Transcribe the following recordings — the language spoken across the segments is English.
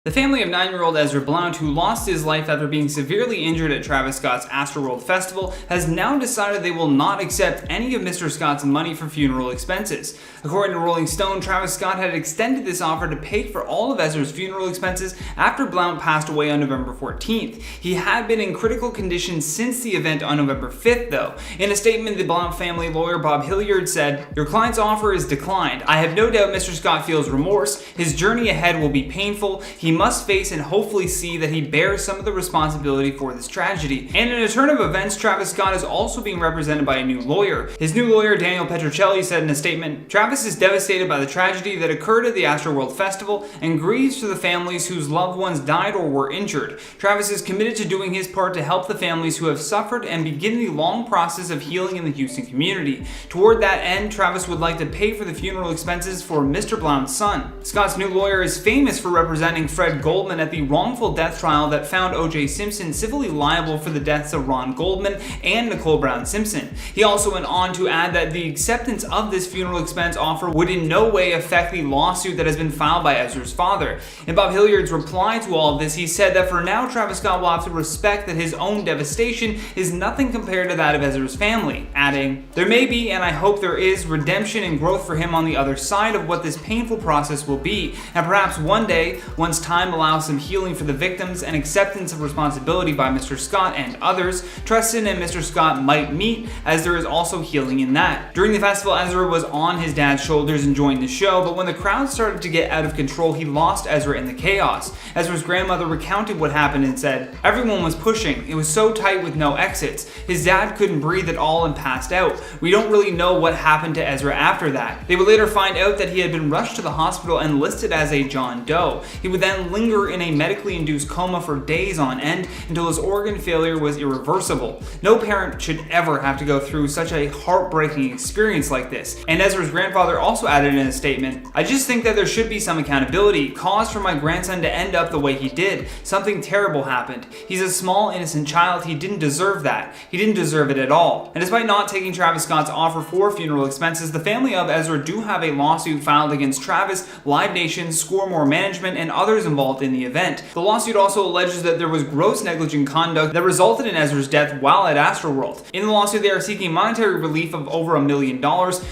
The family of 9-year-old Ezra Blount, who lost his life after being severely injured at Travis Scott's Astroworld festival, has now decided they will not accept any of Mr. Scott's money for funeral expenses. According to Rolling Stone, Travis Scott had extended this offer to pay for all of Ezra's funeral expenses after Blount passed away on November 14th. He had been in critical condition since the event on November 5th, though. In a statement, the Blount family lawyer Bob Hilliard said, "Your client's offer is declined. I have no doubt Mr. Scott feels remorse. His journey ahead will be painful. He must face and hopefully see that he bears some of the responsibility for this tragedy." And in a turn of events, Travis Scott is also being represented by a new lawyer. His new lawyer, Daniel Petrocelli, said in a statement, "Travis is devastated by the tragedy that occurred at the Astroworld Festival and grieves for the families whose loved ones died or were injured. Travis is committed to doing his part to help the families who have suffered and begin the long process of healing in the Houston community. Toward that end, Travis would like to pay for the funeral expenses for Mr. Blount's son." Scott's new lawyer is famous for representing Fred Goldman at the wrongful death trial that found O.J. Simpson civilly liable for the deaths of Ron Goldman and Nicole Brown Simpson. He also went on to add that the acceptance of this funeral expense offer would in no way affect the lawsuit that has been filed by Ezra's father. In Bob Hilliard's reply to all of this, he said that for now Travis Scott will have to respect that his own devastation is nothing compared to that of Ezra's family, adding, "There may be, and I hope there is, redemption and growth for him on the other side of what this painful process will be, and perhaps one day, once time allows some healing for the victims and acceptance of responsibility by Mr. Scott and others, Tristan and Mr. Scott might meet, as there is also healing in that." During the festival, Ezra was on his dad's shoulders enjoying the show, but when the crowd started to get out of control, he lost Ezra in the chaos. Ezra's grandmother recounted what happened and said, "Everyone was pushing. It was so tight with no exits. His dad couldn't breathe at all and passed out. We don't really know what happened to Ezra after that. They would later find out that he had been rushed to the hospital and listed as a John Doe. He would then linger in a medically induced coma for days on end until his organ failure was irreversible. No parent should ever have to go through such a heartbreaking experience like this." And Ezra's grandfather also added in a statement, "I just think that there should be some accountability. Cause for my grandson to end up the way he did. Something terrible happened. He's a small, innocent child. He didn't deserve that. He didn't deserve it at all." And despite not taking Travis Scott's offer for funeral expenses, the family of Ezra do have a lawsuit filed against Travis, Live Nation, Score More Management, and others involved in the event. The lawsuit also alleges that there was gross negligent conduct that resulted in Ezra's death while at Astroworld. In the lawsuit, they are seeking monetary relief of over $1 million,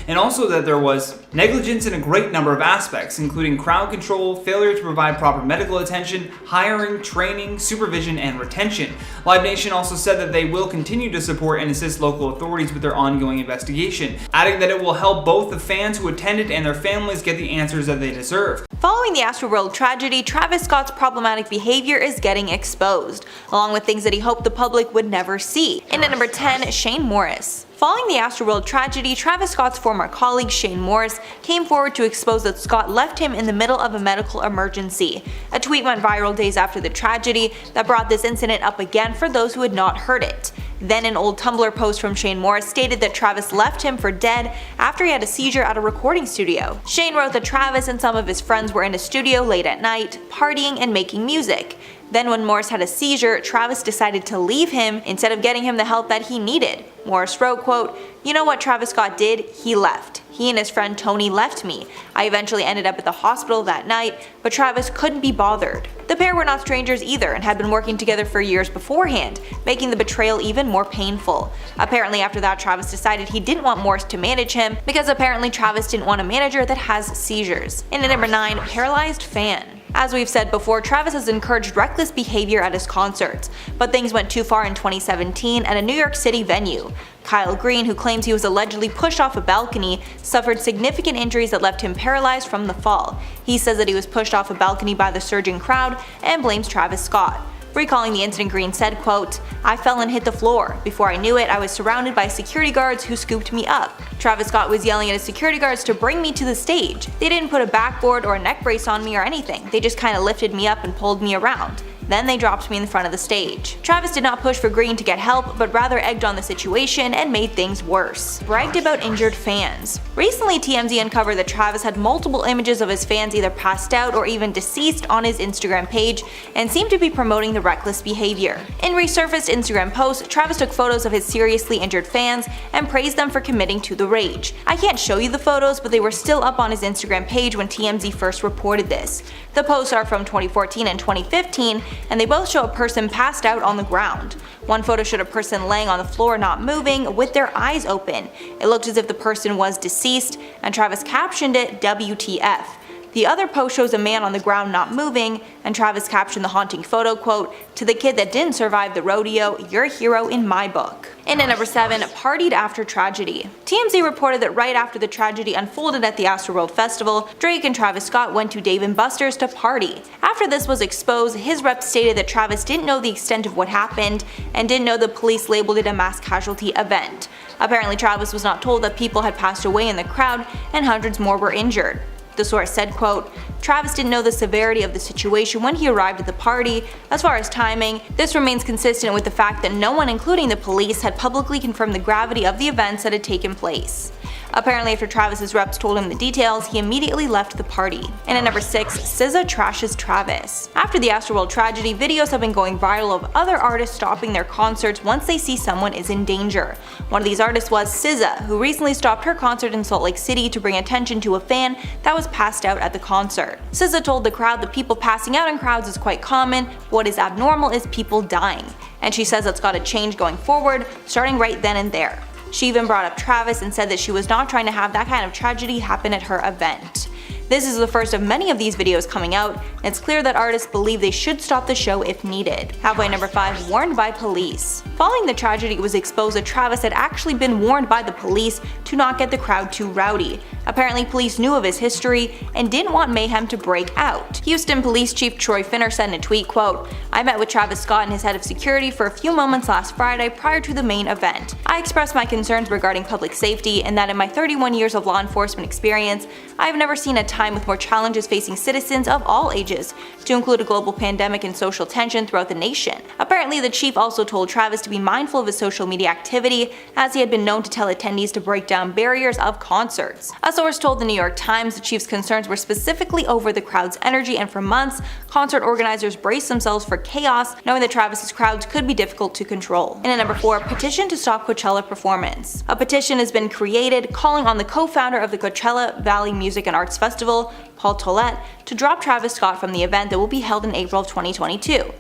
and also that there was negligence in a great number of aspects, including crowd control, failure to provide proper medical attention, hiring, training, supervision, and retention. Live Nation also said that they will continue to support and assist local authorities with their ongoing investigation, adding that it will help both the fans who attended and their families get the answers that they deserve. Following the Astroworld tragedy, Travis Scott's problematic behavior is getting exposed, along with things that he hoped the public would never see. In at number 10, Shane Morris. Following the Astroworld tragedy, Travis Scott's former colleague Shane Morris came forward to expose that Scott left him in the middle of a medical emergency. A tweet went viral days after the tragedy that brought this incident up again for those who had not heard it. Then an old Tumblr post from Shane Morris stated that Travis left him for dead after he had a seizure at a recording studio. Shane wrote that Travis and some of his friends were in a studio late at night, partying and making music. Then when Morris had a seizure, Travis decided to leave him instead of getting him the help that he needed. Morris wrote, quote, "You know what Travis Scott did? He left. He and his friend Tony left me. I eventually ended up at the hospital that night, but Travis couldn't be bothered." The pair were not strangers either and had been working together for years beforehand, making the betrayal even more painful. Apparently after that, Travis decided he didn't want Morris to manage him because apparently Travis didn't want a manager that has seizures. And at number 9, Paralyzed Fan. As we've said before, Travis has encouraged reckless behavior at his concerts, but things went too far in 2017 at a New York City venue. Kyle Green, who claims he was allegedly pushed off a balcony, suffered significant injuries that left him paralyzed from the fall. He says that he was pushed off a balcony by the surging crowd and blames Travis Scott. Recalling the incident, Green said, quote, "I fell and hit the floor. Before I knew it, I was surrounded by security guards who scooped me up. Travis Scott was yelling at his security guards to bring me to the stage. They didn't put a backboard or a neck brace on me or anything. They just kinda lifted me up and pulled me around." Then they dropped me in front of the stage. Travis did not push for Green to get help, but rather egged on the situation and made things worse. Bragged about injured fans. Recently, TMZ uncovered that Travis had multiple images of his fans either passed out or even deceased on his Instagram page and seemed to be promoting the reckless behavior. In resurfaced Instagram posts, Travis took photos of his seriously injured fans and praised them for committing to the rage. I can't show you the photos, but they were still up on his Instagram page when TMZ first reported this. The posts are from 2014 and 2015, and they both show a person passed out on the ground. One photo showed a person laying on the floor not moving, with their eyes open. It looked as if the person was deceased, and Travis captioned it WTF. The other post shows a man on the ground not moving, and Travis captioned the haunting photo, quote, "To the kid that didn't survive the rodeo, you're a hero in my book." And at number 7, partied after tragedy. TMZ reported that right after the tragedy unfolded at the Astroworld Festival, Drake and Travis Scott went to Dave & Buster's to party. After this was exposed, his rep stated that Travis didn't know the extent of what happened and didn't know the police labeled it a mass casualty event. Apparently, Travis was not told that people had passed away in the crowd and hundreds more were injured. The source said, quote, "Travis didn't know the severity of the situation when he arrived at the party. As far as timing, this remains consistent with the fact that no one, including the police, had publicly confirmed the gravity of the events that had taken place." Apparently, after Travis's reps told him the details, he immediately left the party. And at number 6, SZA trashes Travis. After the Astroworld tragedy, videos have been going viral of other artists stopping their concerts once they see someone is in danger. One of these artists was SZA, who recently stopped her concert in Salt Lake City to bring attention to a fan that was passed out at the concert. SZA told the crowd that people passing out in crowds is quite common, what is abnormal is people dying. And she says that's gotta change going forward, starting right then and there. She even brought up Travis and said that she was not trying to have that kind of tragedy happen at her event. This is the first of many of these videos coming out, and it's clear that artists believe they should stop the show if needed. Halfway number 5, warned by police. Following the tragedy, it was exposed that Travis had actually been warned by the police to not get the crowd too rowdy. Apparently, police knew of his history and didn't want mayhem to break out. Houston Police Chief Troy Finner said in a tweet, quote, "I met with Travis Scott and his head of security for a few moments last Friday prior to the main event. I expressed my concerns regarding public safety and that in my 31 years of law enforcement experience, I have never seen a time with more challenges facing citizens of all ages, to include a global pandemic and social tension throughout the nation." Apparently, the chief also told Travis to be mindful of his social media activity, as he had been known to tell attendees to break down barriers of concerts. A source told the New York Times the chief's concerns were specifically over the crowd's energy, and for months, concert organizers braced themselves for chaos, knowing that Travis's crowds could be difficult to control. And at number 4, petition to stop Coachella performance. A petition has been created calling on the co-founder of the Coachella Valley Music and Arts Festival, Paul Tollett, to drop Travis Scott from the event that will be held in April of 2022.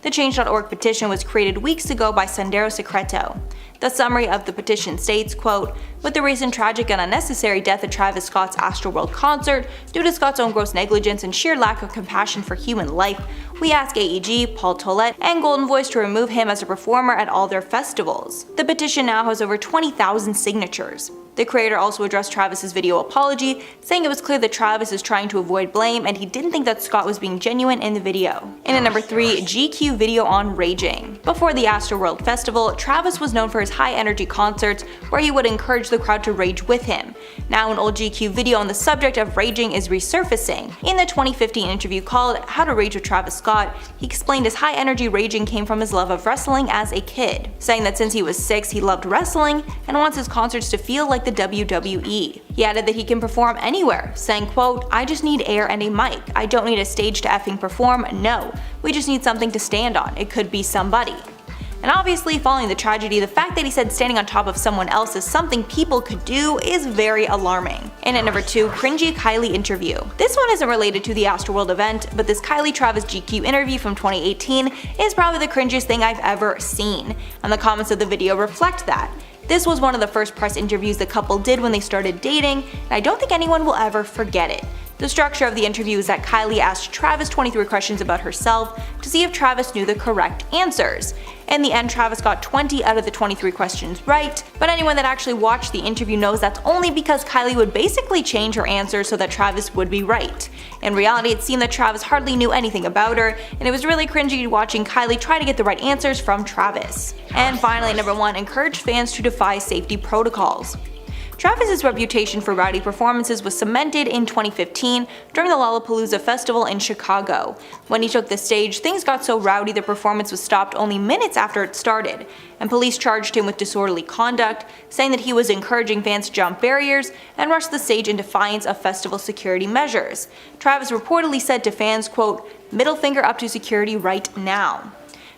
The Change.org petition was created weeks ago by Sendero Secreto. The summary of the petition states, quote, "With the recent tragic and unnecessary death of Travis Scott's Astroworld concert, due to Scott's own gross negligence and sheer lack of compassion for human life, we ask AEG, Paul Tollett, and Golden Voice to remove him as a performer at all their festivals." The petition now has over 20,000 signatures. The creator also addressed Travis's video apology, saying it was clear that Travis is trying to avoid blame and he didn't think that Scott was being genuine in the video. And at number 3, GQ video on raging. Before the Astroworld Festival, Travis was known for his high-energy concerts where he would encourage the crowd to rage with him. Now an old GQ video on the subject of raging is resurfacing. In the 2015 interview called How to Rage with Travis Scott, he explained his high-energy raging came from his love of wrestling as a kid, saying that since he was 6 he loved wrestling and wants his concerts to feel like the WWE. He added that he can perform anywhere, saying, quote, "I just need air and a mic. I don't need a stage to effing perform, no. We just need something to stand on. It could be somebody." And obviously, following the tragedy, the fact that he said standing on top of someone else is something people could do is very alarming. And at number 2, cringy Kylie interview. This one isn't related to the Astroworld event, but this Kylie Travis GQ interview from 2018 is probably the cringiest thing I've ever seen, and the comments of the video reflect that. This was one of the first press interviews the couple did when they started dating, and I don't think anyone will ever forget it. The structure of the interview is that Kylie asked Travis 23 questions about herself to see if Travis knew the correct answers. In the end, Travis got 20 out of the 23 questions right, but anyone that actually watched the interview knows that's only because Kylie would basically change her answers so that Travis would be right. In reality, it seemed that Travis hardly knew anything about her, and it was really cringy watching Kylie try to get the right answers from Travis. And finally, number 1, encourage fans to defy safety protocols. Travis's reputation for rowdy performances was cemented in 2015 during the Lollapalooza festival in Chicago. When he took the stage, things got so rowdy the performance was stopped only minutes after it started, and police charged him with disorderly conduct, saying that he was encouraging fans to jump barriers and rush the stage in defiance of festival security measures. Travis reportedly said to fans, quote, "Middle finger up to security right now."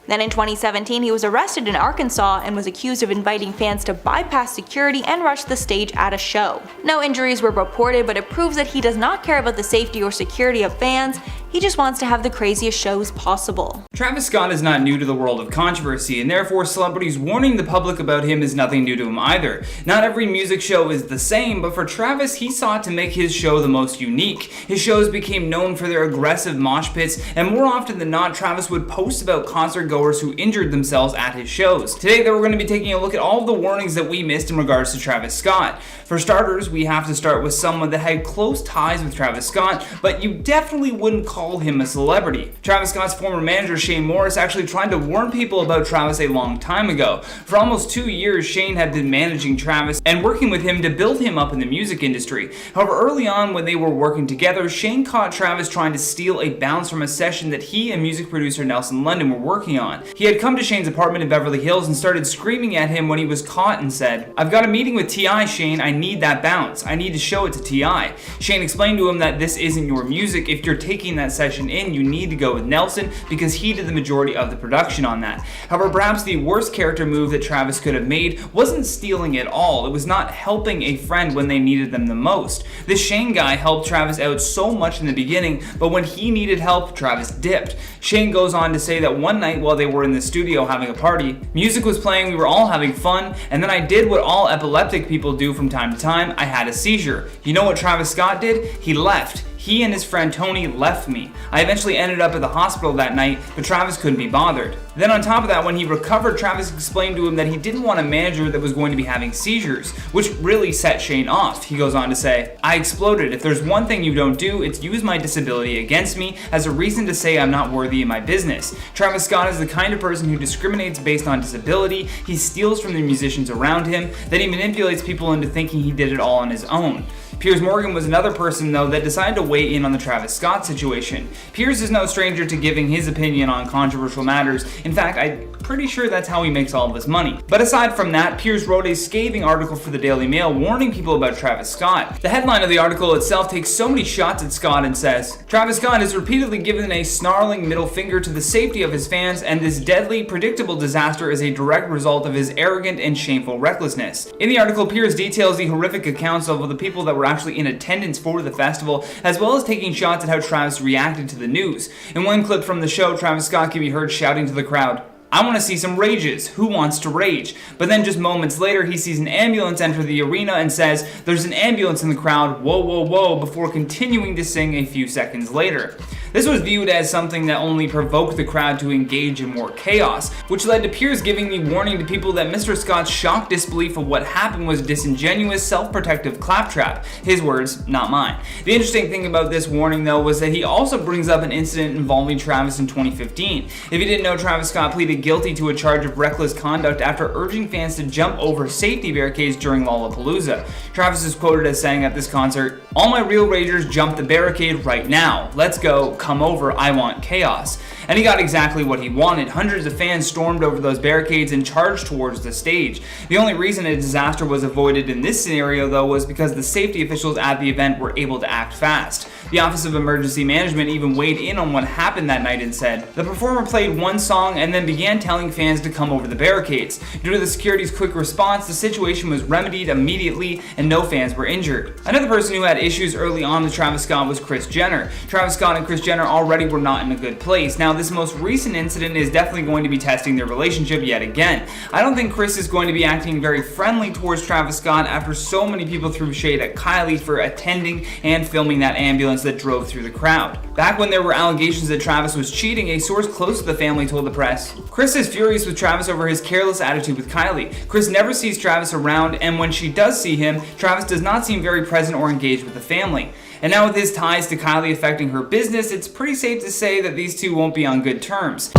Then in 2017, he was arrested in Arkansas and was accused of inviting fans to bypass security and rush the stage at a show. No injuries were reported, but it proves that he does not care about the safety or security of fans. He just wants to have the craziest shows possible. Travis Scott is not new to the world of controversy, and therefore celebrities warning the public about him is nothing new to him either. Not every music show is the same, but for Travis, he sought to make his show the most unique. His shows became known for their aggressive mosh pits, and more often than not, Travis would post about concert goers who injured themselves at his shows. Today, though, we're going to be taking a look at all of the warnings that we missed in regards to Travis Scott. For starters, we have to start with someone that had close ties with Travis Scott, but you definitely wouldn't call him a celebrity. Travis Scott's former manager Shane Morris actually tried to warn people about Travis a long time ago. For almost 2 years, Shane had been managing Travis and working with him to build him up in the music industry. However, early on when they were working together, Shane caught Travis trying to steal a bounce from a session that he and music producer Nelson London were working on. He had come to Shane's apartment in Beverly Hills and started screaming at him when he was caught and said, "I've got a meeting with T.I., Shane. I need that bounce. I need to show it to T.I." Shane explained to him that this isn't your music. If you're taking that session in, you need to go with Nelson because he did the majority of the production on that. However, perhaps the worst character move that Travis could have made wasn't stealing at all. It was not helping a friend when they needed them the most. This Shane guy helped Travis out so much in the beginning, but when he needed help, Travis dipped. Shane goes on to say that one night while they were in the studio having a party, music was playing, we were all having fun, and then I did what all epileptic people do from time to time. I had a seizure. You know what Travis Scott did? He left. He and his friend Tony left me. I eventually ended up at the hospital that night, but Travis couldn't be bothered. Then on top of that, when he recovered, Travis explained to him that he didn't want a manager that was going to be having seizures, which really set Shane off. He goes on to say, "I exploded. If there's one thing you don't do, it's use my disability against me as a reason to say I'm not worthy in my business." Travis Scott is the kind of person who discriminates based on disability. He steals from the musicians around him, then he manipulates people into thinking he did it all on his own. Piers Morgan was another person, though, that decided to weigh in on the Travis Scott situation. Piers is no stranger to giving his opinion on controversial matters. In fact, I'm pretty sure that's how he makes all of his money. But aside from that, Piers wrote a scathing article for the Daily Mail warning people about Travis Scott. The headline of the article itself takes so many shots at Scott and says, "Travis Scott has repeatedly given a snarling middle finger to the safety of his fans, and this deadly, predictable disaster is a direct result of his arrogant and shameful recklessness." In the article, Piers details the horrific accounts of the people that were actually in attendance for the festival, as well as taking shots at how Travis reacted to the news. In one clip from the show, Travis Scott can be heard shouting to the crowd, "I want to see some rages. Who wants to rage?" But then just moments later, he sees an ambulance enter the arena and says, "There's an ambulance in the crowd, whoa, whoa, whoa," before continuing to sing a few seconds later. This was viewed as something that only provoked the crowd to engage in more chaos, which led to Piers giving the warning to people that Mr. Scott's shocked disbelief of what happened was disingenuous, self-protective claptrap. His words, not mine. The interesting thing about this warning, though, was that he also brings up an incident involving Travis in 2015. If you didn't know, Travis Scott pleaded guilty to a charge of reckless conduct after urging fans to jump over safety barricades during Lollapalooza. Travis is quoted as saying at this concert, "All my real ragers jump the barricade right now. Let's go. Come over, I want chaos." And he got exactly what he wanted. Hundreds of fans stormed over those barricades and charged towards the stage. The only reason a disaster was avoided in this scenario, though, was because the safety officials at the event were able to act fast. The Office of Emergency Management even weighed in on what happened that night and said, "The performer played one song and then began telling fans to come over the barricades. Due to the security's quick response, the situation was remedied immediately and no fans were injured." Another person who had issues early on with Travis Scott was Kris Jenner. Travis Scott and Kris Jenner already were not in a good place. Now, this most recent incident is definitely going to be testing their relationship yet again. I don't think Kris is going to be acting very friendly towards Travis Scott after so many people threw shade at Kylie for attending and filming that ambulance that drove through the crowd. Back when there were allegations that Travis was cheating, a source close to the family told the press, "Kris is furious with Travis over his careless attitude with Kylie. Kris never sees Travis around, and when she does see him, Travis does not seem very present or engaged with the family." And now with his ties to Kylie affecting her business, it's pretty safe to say that these two won't be on good terms.